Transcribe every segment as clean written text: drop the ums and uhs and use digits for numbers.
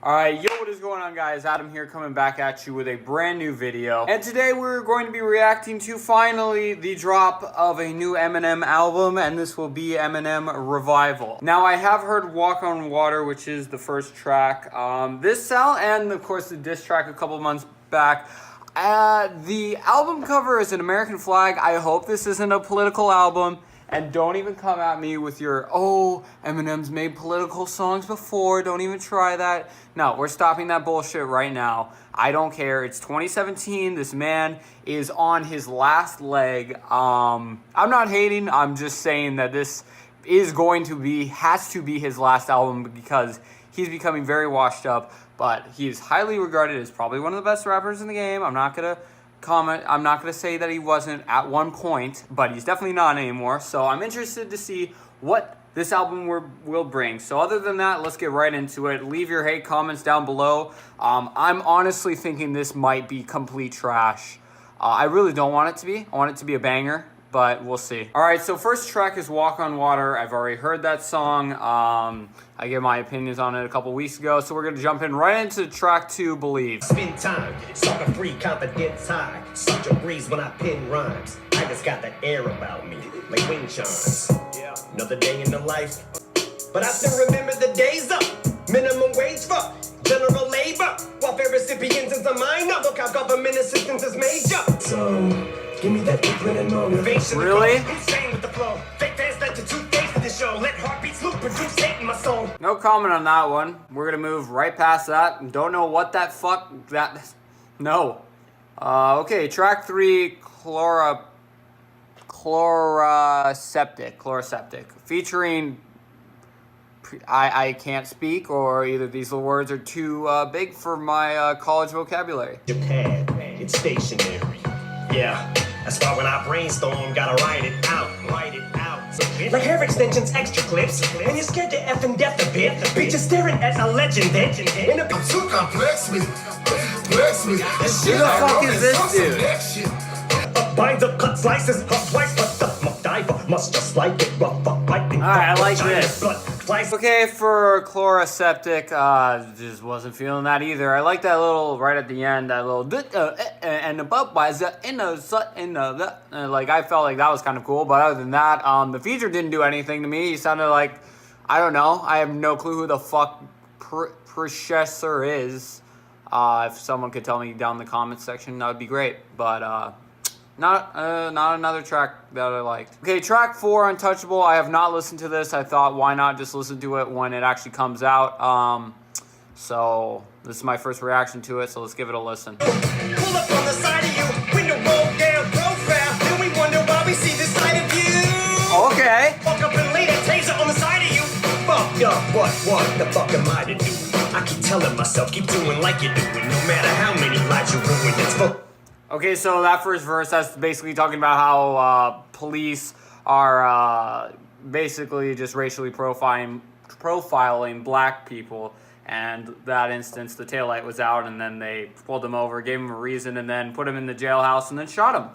Alright, yo, what is going on, guys? Adam here, coming back at you with a brand new video. And today we're going to be reacting to, finally, the drop of a new Eminem album, and this will be Eminem Revival. Now, I have heard Walk on Water, which is the first track. This sound, and of course the diss track a couple months back. The album cover is an American flag. I hope this isn't a political album. And don't even come at me with your, oh, Eminem's made political songs before, don't even try that. No, we're stopping that bullshit right now. I don't care. It's 2017. This man is on his last leg. I'm not hating. I'm just saying that this is going to be, has to be his last album because he's becoming very washed up. But he is highly regarded as probably one of the best rappers in the game. I'm not going to comment. I'm not going to say that he wasn't at one point, but he's definitely not anymore. So I'm interested to see what this album will bring. So other than that, let's get right into it. Leave your hate comments down below. I'm honestly thinking this might be complete trash. I really don't want it to be. I want it to be a banger, but we'll see. All right, so first track is Walk on Water. I've already heard that song. I gave my opinions on it a couple weeks ago, so we're gonna jump in right into track 2, Believe. Spend time, sucker free, confidence high. Such a breeze when I pen rhymes. I just got that air about me, like wind chimes. Yeah. Another day in the life, but I still remember the days up. Minimum wage for general labor. Welfare recipients is a minor. Look how government assistance is major. So, give me that discipline and motivation. Really? Insane with the flow. Fake fans led to 2 days of the show. Let heartbeats loop, produce hate in my soul. No comment on that one. We're gonna move right past that. Don't know what that fuck that. No. Okay, track 3, Chloroseptic, featuring. I can't speak, or either these words are too big for my college vocabulary. Japan, it's stationary. Yeah, that's why when I brainstorm, gotta write it out. Like hair extensions, extra clips. When you're scared to F and death a bit, bitches staring at a legend. I'm too complex with Who the fuck is this dude? Binds up, cut slices, up twice, but the diver must just like it rough up like the. Alright, I like this. Okay, for Chloroseptic, just wasn't feeling that either. I like that little, right at the end, that little, and above by like, I felt like that was kind of cool, but other than that, the feature didn't do anything to me. He sounded like, I don't know, I have no clue who the fuck Processor is. If someone could tell me down in the comments section, that would be great, but, not another track that I liked. Okay, track 4, Untouchable. I have not listened to this. I thought, why not just listen to it when it actually comes out? So this is my first reaction to it, so let's give it a listen. Pull up on the side of you, window roll down profile, then we wonder why we see this side of you. Okay. Walk up and lay that taser on the side of you. Fucked up, what the fuck am I to do? I keep telling myself, keep doing like you're doing, no matter how many lives you ruin, it's fuck. Okay, so that first verse, that's basically talking about how police are basically just racially profiling black people. And that instance, the taillight was out, and then they pulled him over, gave him a reason, and then put him in the jailhouse, and then shot him.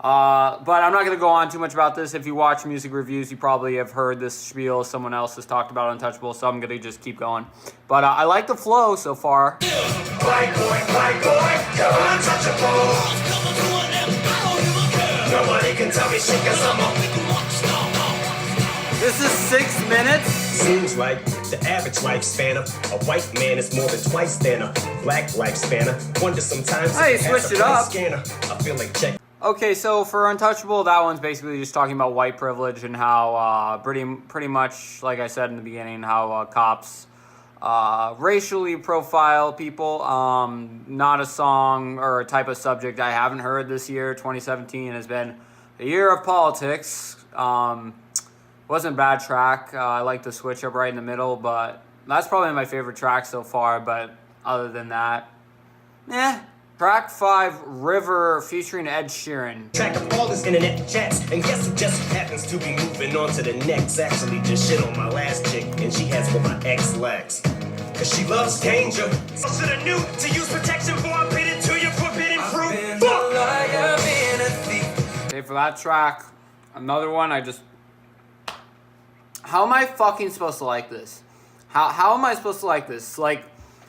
But I'm not going to go on too much about this. If you watch music reviews, you probably have heard this spiel. Someone else has talked about Untouchable, so I'm going to just keep going. But I like the flow so far. White boy, you're untouchable. Nobody can tell me shit 'cause I'm a. This is 6 minutes. Seems like the average lifespan of a white man is more than twice than a black lifespan. Wonder sometimes hey, if it switched has a it up. scanner. I feel like check. Okay, so for Untouchable, that one's basically just talking about white privilege and how pretty much, like I said in the beginning, how cops racially profile people. Not a song or a type of subject I haven't heard this year. 2017 has been a year of politics. Wasn't a bad track. I like the switch up right in the middle, but that's probably my favorite track so far. But other than that, Track 5, River, featuring Ed Sheeran. Track of all this internet chats, and guess who just happens to be moving on to the next. Actually just shit on my last chick, and she has what my ex lacks. Cause she loves danger. So should've knew to use protection before I bit into your forbidden fruit. Fuck! Okay, for that track, another one I just... How am I fucking supposed to like this? How am I supposed to like this? Like,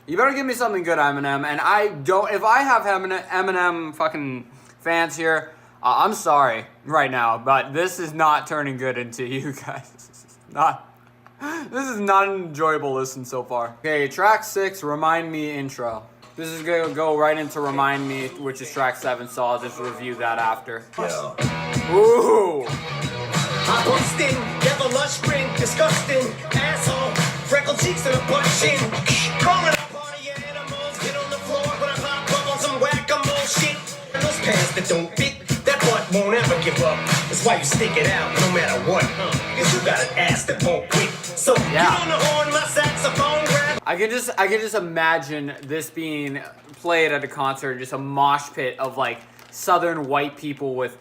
You better give me something good, Eminem. And I don't. If I have Eminem fucking fans here, I'm sorry right now, but this is not turning good into you guys. This is not an enjoyable listen so far. Okay, track 6, Remind Me intro. This is gonna go right into Remind Me, which is track 7, so I'll just review that after. Yeah. Ooh! I bust in, never lush grin, disgusting, asshole, freckled cheeks and a butt chin. Calling up party animals, get on the floor when I pop bubbles and whack-a-mole shit. And those pants that don't fit, that butt won't ever give up. That's why you stick it out no matter what, Cause you got an ass that won't quit. So get on the horn, my saxophone grab. I can just imagine this being played at a concert, just a mosh pit of like southern white people with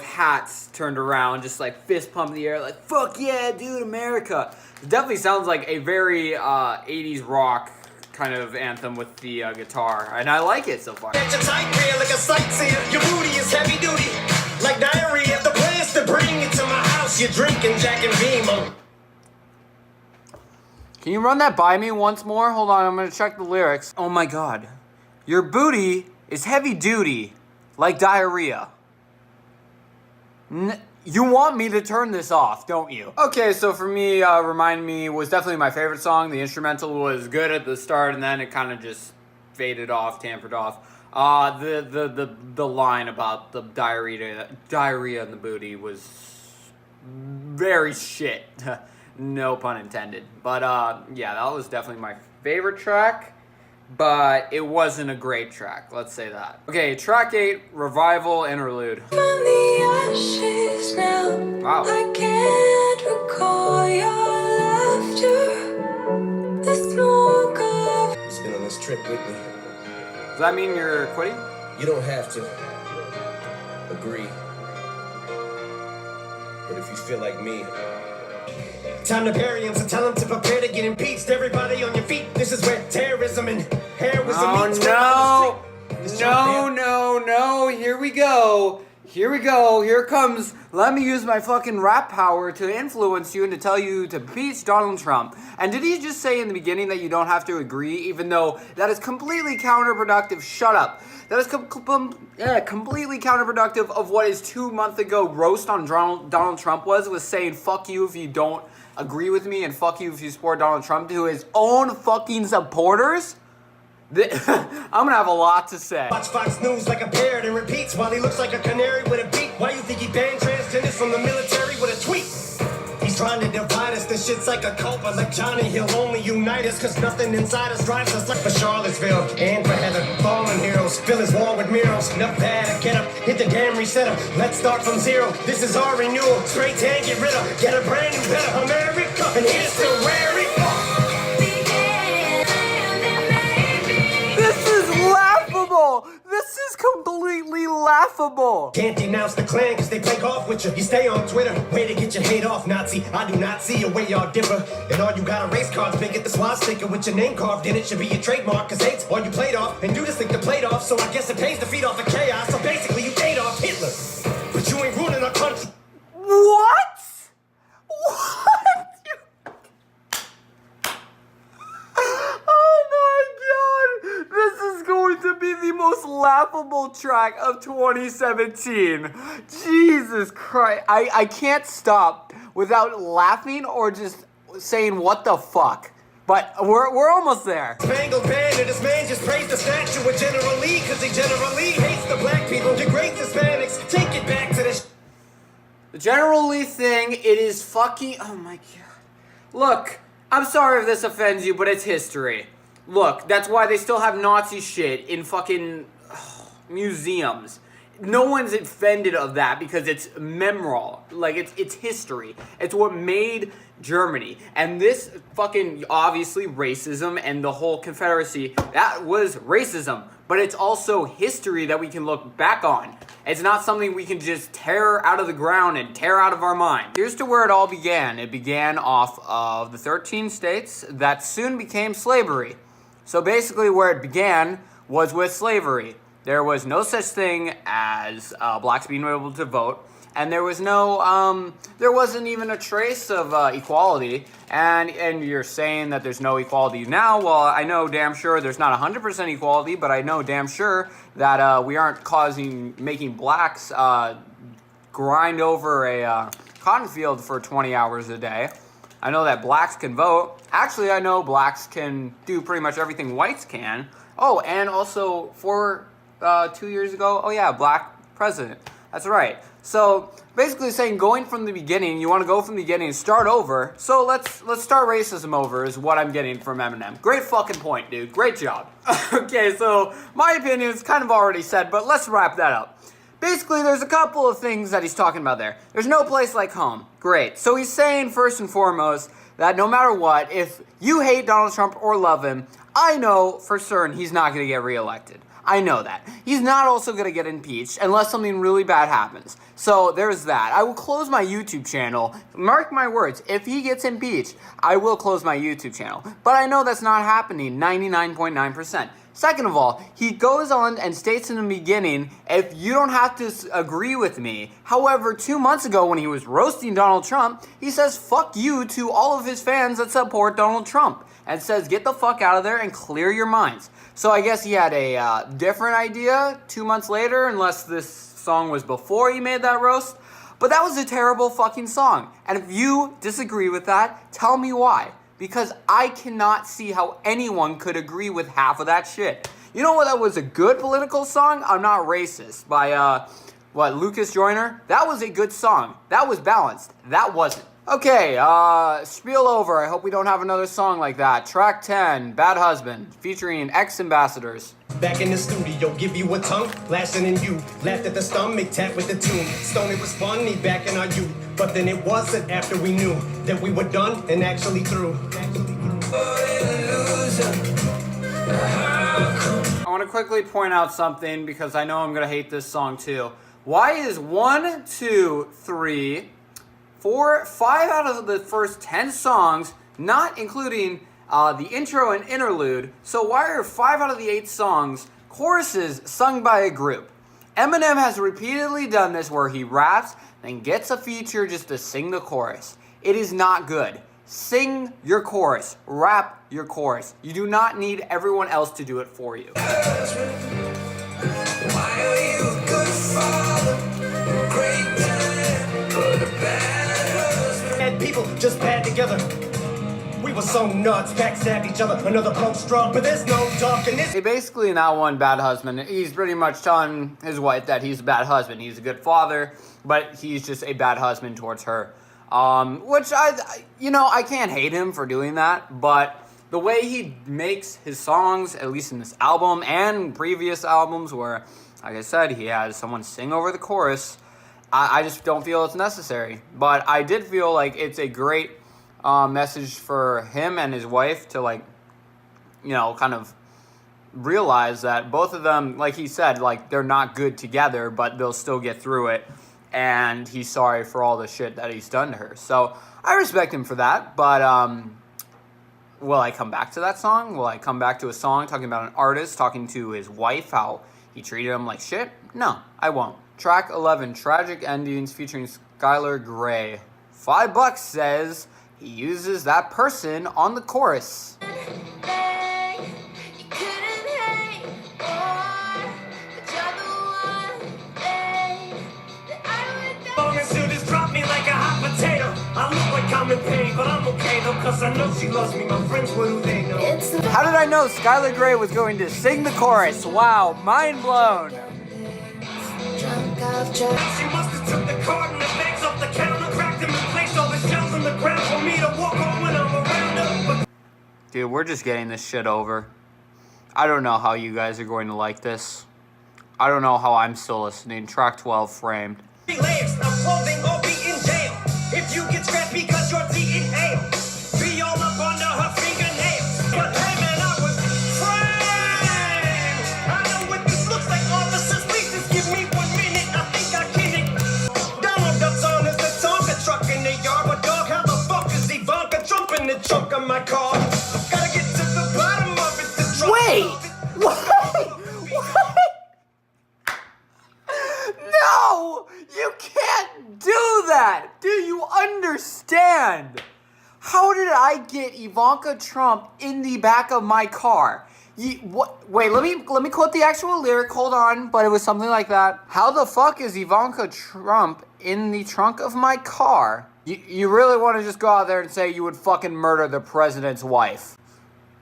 hats turned around, just like fist pump in the air, like fuck yeah, dude, America. It definitely sounds like a very 80s rock kind of anthem with the guitar, and I like it so far. Get your tight rear like a sightseer. Your booty is heavy duty, like diarrhea. The plan is to bring it to my house. You're drinking Jack and Beam on. Can you run that by me once more? Hold on, I'm gonna check the lyrics. Oh my god. Your booty is heavy duty, like diarrhea. You want me to turn this off, don't you? Okay, so for me, Remind Me was definitely my favorite song. The instrumental was good at the start, and then it kind of just faded off, tampered off. The line about the diarrhea in the booty was very shit. No pun intended. But yeah, that was definitely my favorite track. But it wasn't a great track, let's say that. Okay, track 8, Revival Interlude. Wow. I can't recall your laughter. The smoke of... He's been on this trip with me. Does that mean you're quitting? You don't have to agree. But if you feel like me, time to bury him, so tell him to prepare to get impeached. Everybody on your feet. This is where terrorism and heroism meets. No. Here we go. Here comes. Let me use my fucking rap power to influence you and to tell you to impeach Donald Trump. And did he just say in the beginning that you don't have to agree, even though that is completely counterproductive? Shut up. That is completely counterproductive of what his 2 month ago roast on Donald Trump was saying fuck you if you don't agree with me and fuck you if you support Donald Trump to his own fucking supporters. I'm gonna have a lot to say. Watch Fox News like a parrot and repeats while he looks like a canary with a beak. Why you think he banned transgenders from the military with a tweet? He's trying to divide us. This shit's like a cult, but like Johnny, he'll only unite us. Cause nothing inside us drives us like for Charlottesville and for Heather. Fallen heroes, fill his wall with murals. Enough bad, get up, hit the damn reset up. Let's start from zero. This is our renewal. Straight tan, get rid of. Get a brand new better America. And here's to where it This is completely laughable. Can't denounce the Klan cause they play golf with you. You stay on Twitter, way to get your hate off, Nazi. I do not see a way y'all differ. And all you got are race cards, big at the swastika with your name carved in it. Should be your trademark cause hate's all you played off. And you just think the played off, so I guess it pays to feed off the chaos. So basically you ate off Hitler. But you ain't ruling our country. What? This is going to be the most laughable track of 2017. Jesus Christ. I can't stop without laughing or just saying what the fuck. But we're almost there. Spangled banner, this man just praised the statue of General Lee cause he generally hates the black people. Degrades Hispanics. Take it back to the General Lee thing, it is fucking... Oh my god. Look, I'm sorry if this offends you, but it's history. Look, that's why they still have Nazi shit in fucking museums. No one's offended of that because it's memorable. Like, it's history. It's what made Germany. And this fucking, obviously, racism and the whole Confederacy, that was racism. But it's also history that we can look back on. It's not something we can just tear out of the ground and tear out of our mind. Here's to where it all began. It began off of the 13 states that soon became slavery. So basically where it began was with slavery. There was no such thing as blacks being able to vote. and there was no, there wasn't even a trace of equality. And you're saying that there's no equality now. Well, I know damn sure there's not 100% equality, but I know damn sure that we aren't making blacks grind over a cotton field for 20 hours a day. I know that blacks can vote. Actually, I know blacks can do pretty much everything whites can. Oh, and also 2 years ago, oh yeah, black president. That's right. So basically saying going from the beginning, you want to go from the beginning and start over. So let's start racism over is what I'm getting from Eminem. Great fucking point, dude. Great job. Okay, so my opinion is kind of already said, but let's wrap that up. Basically, there's a couple of things that he's talking about there. There's no place like home. Great. So he's saying, first and foremost, that no matter what, if you hate Donald Trump or love him, I know for certain he's not going to get reelected. I know that. He's not also going to get impeached unless something really bad happens. So there's that. I will close my YouTube channel. Mark my words. If he gets impeached, I will close my YouTube channel. But I know that's not happening 99.9%. Second of all, he goes on and states in the beginning, if you don't have to agree with me. However, 2 months ago when he was roasting Donald Trump, he says fuck you to all of his fans that support Donald Trump. And says get the fuck out of there and clear your minds. So I guess he had a different idea 2 months later, unless this song was before he made that roast. But that was a terrible fucking song. And if you disagree with that, tell me why. Because I cannot see how anyone could agree with half of that shit. You know what? That was a good political song? I'm Not Racist by, Lucas Joyner? That was a good song. That was balanced. That wasn't. Okay, spiel over. I hope we don't have another song like that. Track 10, Bad Husband, featuring ex-ambassadors. Back in the studio, give you a tongue, blasting in you. Laughed at the stomach, tap with the tune. Stone, it was funny back in our youth. But then it wasn't after we knew that we were done and actually through. I want to quickly point out something because I know I'm going to hate this song too. Why is 1, 2, 3, 4, 5 out of the first 10 songs, not including the intro and interlude, so why are 5 out of the 8 songs choruses sung by a group? Eminem has repeatedly done this where he raps and gets a feature just to sing the chorus. It is not good. Sing your chorus. Rap your chorus. You do not need everyone else to do it for you. Why are you a good father? Great time, but a bad husband. And people just bad together. We were so nuts, backstabbed each other. Another punk struck, but there's no talking this. He basically in that one Bad Husband, he's pretty much telling his wife that he's a bad husband. He's a good father, but he's just a bad husband towards her. Which I can't hate him for doing that, but the way he makes his songs, at least in this album and previous albums where, like I said, he has someone sing over the chorus, I just don't feel it's necessary. But I did feel like it's a great message for him and his wife to, like, kind of realize that both of them, like he said, like, they're not good together, but they'll still get through it. And he's sorry for all the shit that he's done to her. So I respect him for that. But will I come back to that song? Will I come back to a song talking about an artist talking to his wife, how he treated him like shit? No, I won't. Track 11, Tragic Endings, featuring Skylar Grey. $5 says he uses that person on the chorus. I'm in pain, but I'm okay though, cause I know she loves me. My friends, what do they know? How did I know Skylar Grey was going to sing the chorus? Wow, mind blown. She must have took the card and the bags off the counter, cracked them and placed all the shells on the ground for me to walk on when I'm around her. Dude, we're just getting this shit over. I don't know how you guys are going to like this. I don't know how I'm still listening. Track 12, Framed. Legs, I'm clothing or be in jail. If you get scratched because you're inhale, be all up under her fingernails. But hey man, I was framed. I know what this looks like, officers. Please just give me 1 minute. I think I can it. Donald Duck's on is the Tonka truck in the yard. But dog, how the fuck is Ivanka Trump in the trunk of my car? Gotta get to the bottom of it. The trunk Wait! What? No! You can't understand. How did I get Ivanka Trump in the back of my car? What? Wait, let me quote the actual lyric. Hold on, but it was something like that. How the fuck is Ivanka Trump in the trunk of my car? You really want to just go out there and say you would fucking murder the president's wife?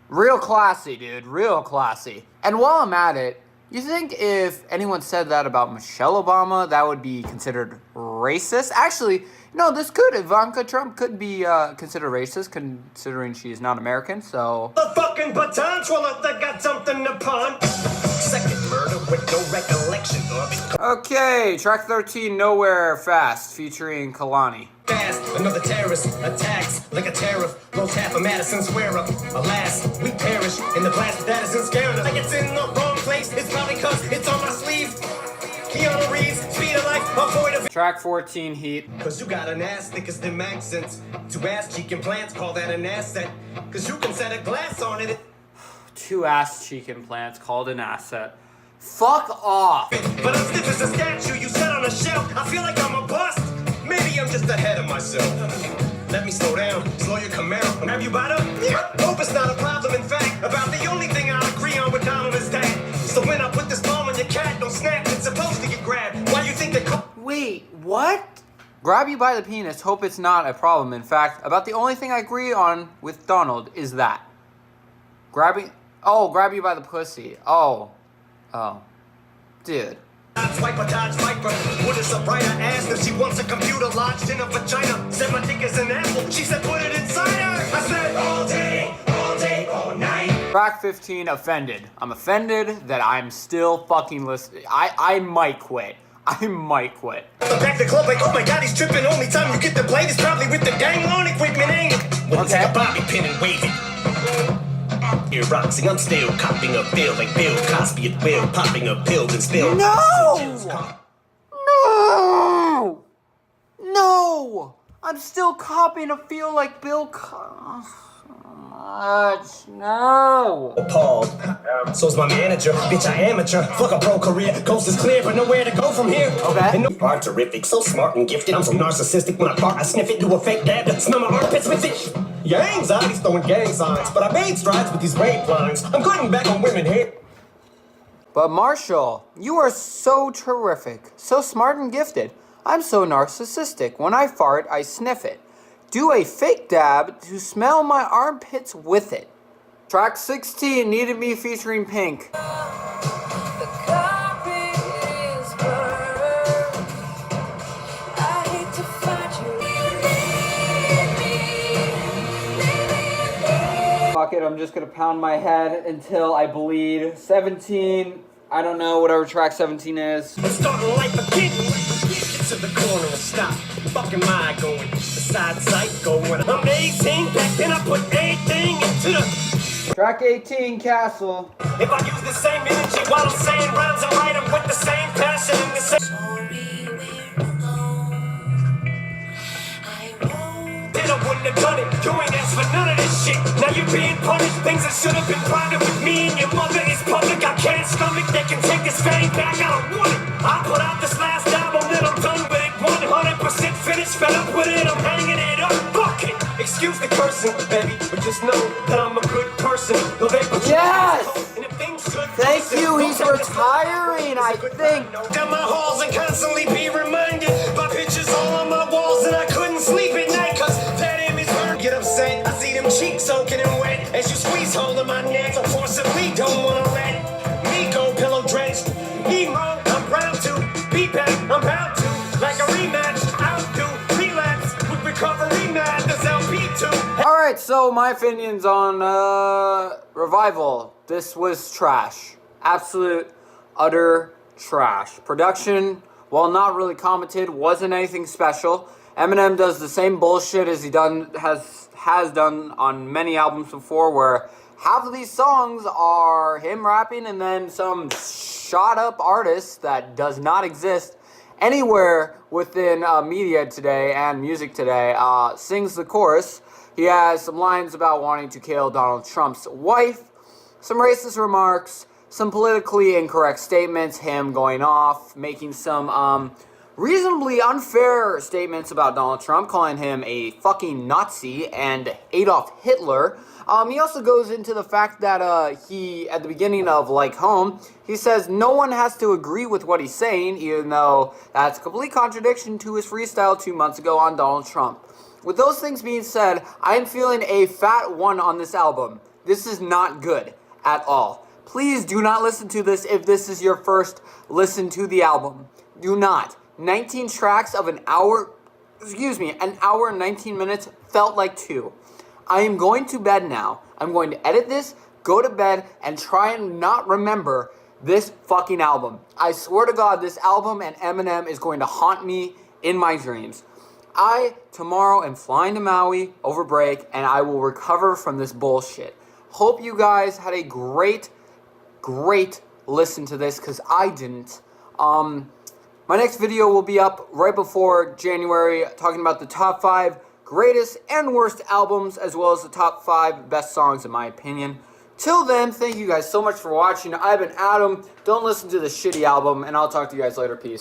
Real classy, dude. Real classy. And while I'm at it, you think if anyone said that about Michelle Obama, that would be considered racist? Actually, no, Ivanka Trump could be considered racist, considering she is not American, so... The fucking batons, well, if they got something to pawn. Second murder with no recollection of it. Okay, track 13, Nowhere Fast, featuring Kalani. Fast, another terrorist attacks like a tariff. Blows half of Madison Square up. Alas, we perish in the blast that isn't scaring us. Like it's in the wrong place, it's probably cause it's on my sleeve. Keanu Reeves, speed of life, avoid of it. Track 14, Heat. Cause you got an ass thick as them accents. Two ass cheek implants, call that an asset. Cause you can set a glass on it. 2 ass cheek implants, called an asset. Fuck off. But I'm stiff as a statue, you set on a shelf. I feel like I'm a bust. Maybe I'm just ahead of myself. Let me slow down, slow your Camaro. Have you by the? Yeah. Hope it's not a problem, in fact. About the only thing I agree on with Donald is that. So when I put this palm on your cat, don't snap, it's supposed to get grabbed. Why you think they call? Wait, what? Grab you by the penis, hope it's not a problem. In fact, about the only thing I agree on with Donald is that. Grab you by the pussy. Oh. Dude. Swiper, dodge, viper. What is a brighter ass if she wants a computer lodged in a vagina? Said my dick is an apple. She said put it inside her. I said all day, all night. Track 15, Offended. I'm offended that I'm still fucking listening. I might quit. I might quit. Back to the club like, oh my god, he's tripping. Only time you get the blade is probably with the dang on equipment, ain't it? Well, okay. Take a bobby pin and wave it. Here, Roxy, I'm still copying a feel like Bill Cosby at will, popping a pill and still. No! I'm still copying a feel like Bill Cosby. No! Appalled. So's my manager. Bitch, I amateur. Fuck a pro career. Coast is clear, but nowhere to go from here. Okay. And no are terrific. So smart and gifted. I'm so narcissistic. When I part, I sniff it, do a fake dab. Smell my armpits with it. Your anxiety's throwing gang signs. But I made strides with these rape lines. I'm cutting back on women here. But Marshall, you are so terrific. So smart and gifted. I'm so narcissistic. When I fart, I sniff it. Do a fake dab to smell my armpits with it. Track 16, Needed Me featuring Pink. Fuck it, I'm just gonna pound my head until I bleed. 17, I don't know, whatever track 17 is. I'm starting like a kid. Get to the corner and stop. Fuck am I going? Side sight going. I'm 18, back then I put everything into the. Track 18, Castle. If I use the same energy while I'm saying rhymes, I write them with the same passion and the same. Then I wouldn't have done it. You ain't asked for none of this shit. Now you're being punished. Things that should have been private with me and your mother is public. I can't stomach. They can take this fame back. I don't want it. I put out this last album, then I'm done with it. 100% finished. Fed up with it. I'm hanging it up. Fuck it. Excuse the cursing, baby, but just know that I'm a good person. Yes! Thank you. He's retiring, I think. Down my halls and constantly be reminded by pictures all on my walls, and I couldn't sleep at night cause that image burned. Get upset, I see them cheeks soaking in wet as you squeeze hold of my neck. So forcibly don't wanna let me go pillow drenched. Emo, I'm proud to be back. I'm proud to like a rematch. Outdo relapse with recovery madness. LP2. All right, so my opinions on Revival. This was trash. Absolute, utter trash. Production, while not really commented, wasn't anything special. Eminem does the same bullshit as he has done on many albums before, where half of these songs are him rapping and then some shot up artist that does not exist anywhere within media today and music today sings the chorus. He has some lines about wanting to kill Donald Trump's wife, some racist remarks, some politically incorrect statements, him going off, making some reasonably unfair statements about Donald Trump, calling him a fucking Nazi and Adolf Hitler. He also goes into the fact that he, at the beginning of Like Home, he says no one has to agree with what he's saying, even though that's a complete contradiction to his freestyle 2 months ago on Donald Trump. With those things being said, I am feeling a fat 1 on this album. This is not good at all. Please do not listen to this if this is your first listen to the album. Do not. 19 tracks of an hour and 19 minutes felt like 2. I am going to bed now. I'm going to edit this, go to bed, and try and not remember this fucking album. I swear to God, this album and Eminem is going to haunt me in my dreams. I, tomorrow, am flying to Maui over break, and I will recover from this bullshit. Hope you guys had a great listen to this, because I didn't. My next video will be up right before January, talking about the top 5 greatest and worst albums, as well as the top 5 best songs in my opinion. Till then, thank you guys so much for watching. I've been Adam. Don't listen to the shitty album, and I'll talk to you guys later. Peace.